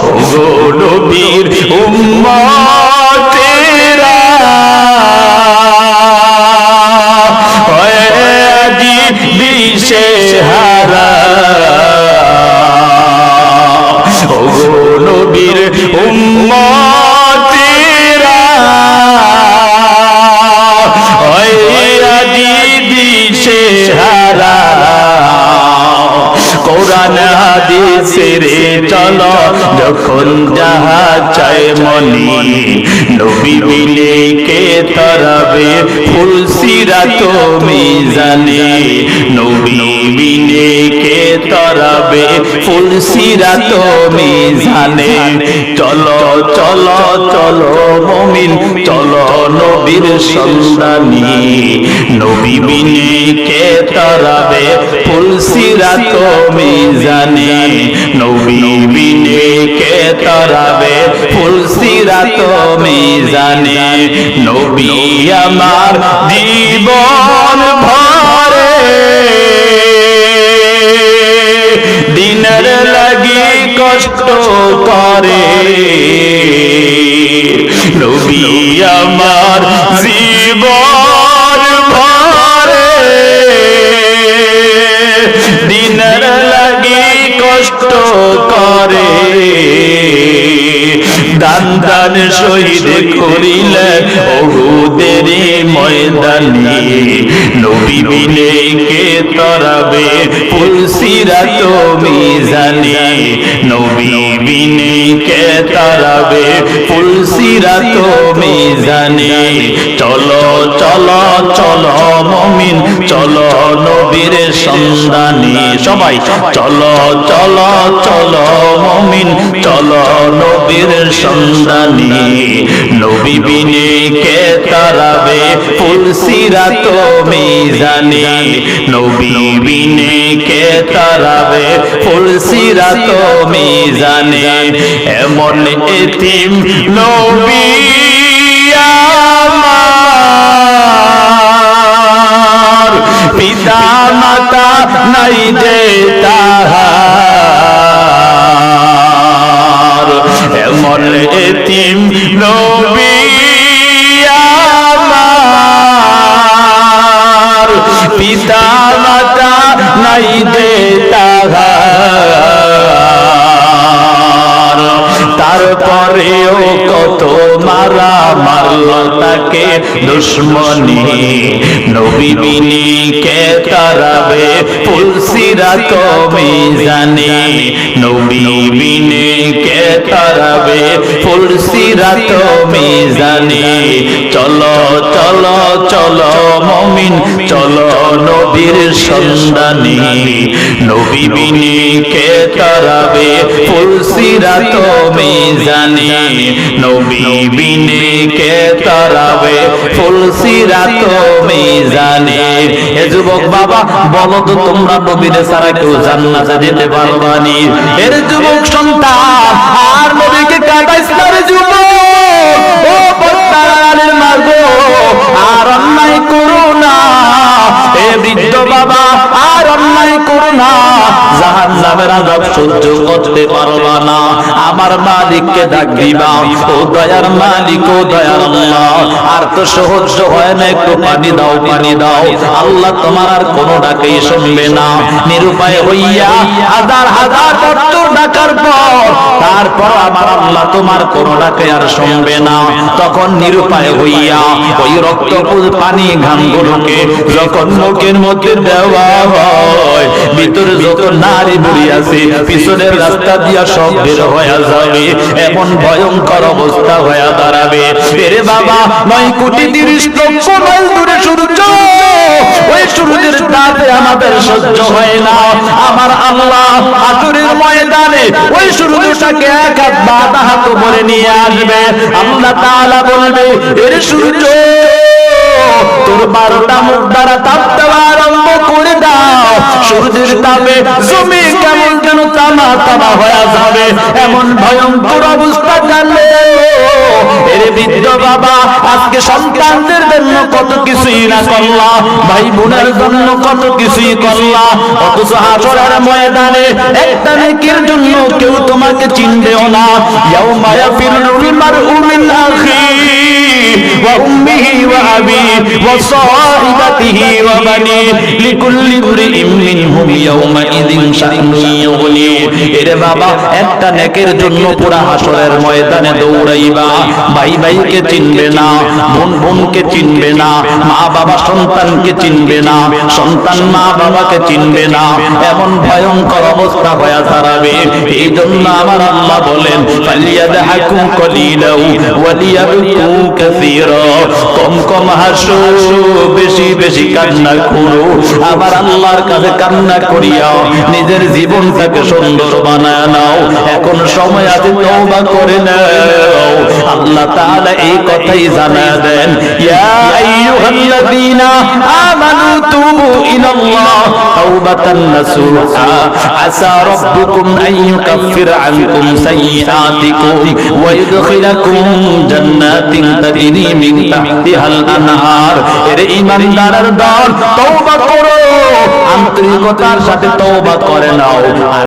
ওগো নবীর উম্মতেরা আজি দিশেহারা ওগো নবীর উম্মতেরা আজি দিশেহারা কোরআন হাদিসের চলো যখন যাহা চায় মনি নবী বিনে কে তরাবে ফুল সিরাত মিজানে নবী বিনে কে তরাবে ফুল সিরাত মিজানে চলো চলো চলো মুমিন চলো নবীর সন্ধানে নবী বিনে কে তরাবে ফুল সিরাত মিজানে নবী বিনে কে তরাবে ফুল সিরাত মিজানে নবী আমার জীবন ভরে দিনের লাগি কষ্ট করে নবী আমার জীবন ভরে দিনের লাগি কষ্ট করে দান দান শহীদ করিলেন উহুদের ময়দানে নবী বিনে কে তরাবে ফুল সিরাত মিজানে নবী বিনে কে তরাবে ফুল সিরাত মিজানে চলো চলো চলো মুমিন চলো নবীর সন্ধানে সবাই চলো চলো চলো মুমিন চলো নবীর সন্ধানে নবী বিনে কে তরাবে ফুল সিরাত মিজানে নবী বিনে কে তরাবে ফুল সিরাত মিজানে এমন এতিম নবী আমার পিতা মাতা নাই যে তাহার এমন এতিম নবী আমার পিতা মাতা নাই যে তাহার তারপরেও কত মারা মারল তাকে দুশ্মনী নবী বিনে কে তরাবে ফুল সিরাত মিজানে নবী বিনে কে তরাবে ফুল সিরাত মিজানে চলো চলো চলো মুমিন চলো নবীর সন্ধানে নবী বিনে কে তরাবে ফুল সিরাত মিজানে নবী বিনে কে তরাবে ফুল সিরাত মিজানে এ যুবক বাবা বলো তো তোমরা নবীর ছাড়া কেউ জান্নাতে যেতে পারবা নি এর যুবক সন্তান আর নবীকে কাটাইস না রে যুবক ও পদ্মার মাগো আর অন্যায় করো না এ বৃদ্ধ বাবা আর অন্যায় করো না জাহান্নামের আযাব সহ্য করতে পারবা না আমার মালিককে ডাক দিবা ও দয়ার মালিক ও দয়ার আল্লাহ আর তো সহ্য হয় না একটু পানি দাও পানি দাও আল্লাহ তোমার আর কোনো ডাকেই শুনবে না নিরুপায় হইয়া হাজার হাজার বছর ডাকার পর তারপর আমার আল্লাহ তোমার কোনো ডাকে আর শুনবে না তখন নিরুপায় হইয়া ওই রক্তপুল পানি ঘামগুলোকে যখন মুখের মধ্যে দেওয়া হয় ভিতরে যত নারী বুড়ি আছে পিছনের রাস্তা দিয়া সব বের হয়ে যাবে এমন ভয়ঙ্কর অবস্থা হয়ে দাঁড়াবে এরে বাবা 9 কোটি 30 লক্ষ মাইল দূরে সূর্য ওই সূর্যের তাপে আমাদের সহ্য হয় না আমার আল্লাহ হাসরের ময়দানে ওই সূর্যটাকে এক হাত বাঁধা হাত ভরে নিয়ে আসবে আল্লাহ তাআলা বলবে এরে সূর্য তোর 12টা মুখ দ্বারা তাপ দেওয়া আরম্ভ করে দাও সূর্যের তাপে জমি কেমন যেন তামা তামা হয়ে যাবে, এমন ভয়ঙ্কর অবস্থা জানলে এর বৃদ্ধ বাবা আজকে সন্তানদের জন্য কত কিছুই না করলা, ভাই বোনের জন্য কত কিছুই করলা, অথচ হাসরের ময়দানে একটা নেকির জন্য কেউ তোমাকে চিনবেও না। ইয়াউমা ইয়াফিরুল মারউ মিন আখিহি ওয়া উম্মিহি ওয়া আবিহি ওয়া সাহিবাতিহি ওয়া বানিহি লিকুল্লি ইমরিইন মিনহুম ইয়াউমা ইযিন শা'নুন ইউগনি। এরে বাবা একটা নেকের জন্য পুরা হাসরের ময়দানে দৌড়াইবা, ভাই ভাইকে চিনবে না, বোন বোনকে চিনবে না, মা বাবা সন্তানকে চিনবে না, সন্তান মা বাবাকে চিনবে না, এমন ভয়ঙ্কর অবস্থা হয়ে দাঁড়াবে। এই জন্য আমার আল্লাহ বলেন ফালিয়াদহাকু কলিলাও ওয়া লিয়াবকু কাসীরা, কম কম হাসো, বেশি বেশি কান্না করো, আমার আল্লাহর কাছে কান্না করিয়া নিজের জীবনটাকে সুন্দর বানায় নাও। এখন সময় আছে, তওবা করে নাও। আল্লাহ তাআলা এই কথাই জানা দেন, ইয়া আইয়ুহাল্লাযীনা আমানু তুবু ইলাল্লাহ তাওবাতান নাসুহা আসা রাব্বুকুম আন ইউকাফিরা আনকুম সাইয়্যাতিকুম ওয়া ইউদখিলাকুম জান্নাতিন তাজরি মিন তাহতিহাল আনহার। এর ঈমানদারের দল, তওবা করো, আন্তরিকতার সাথে তওবা করে নাও।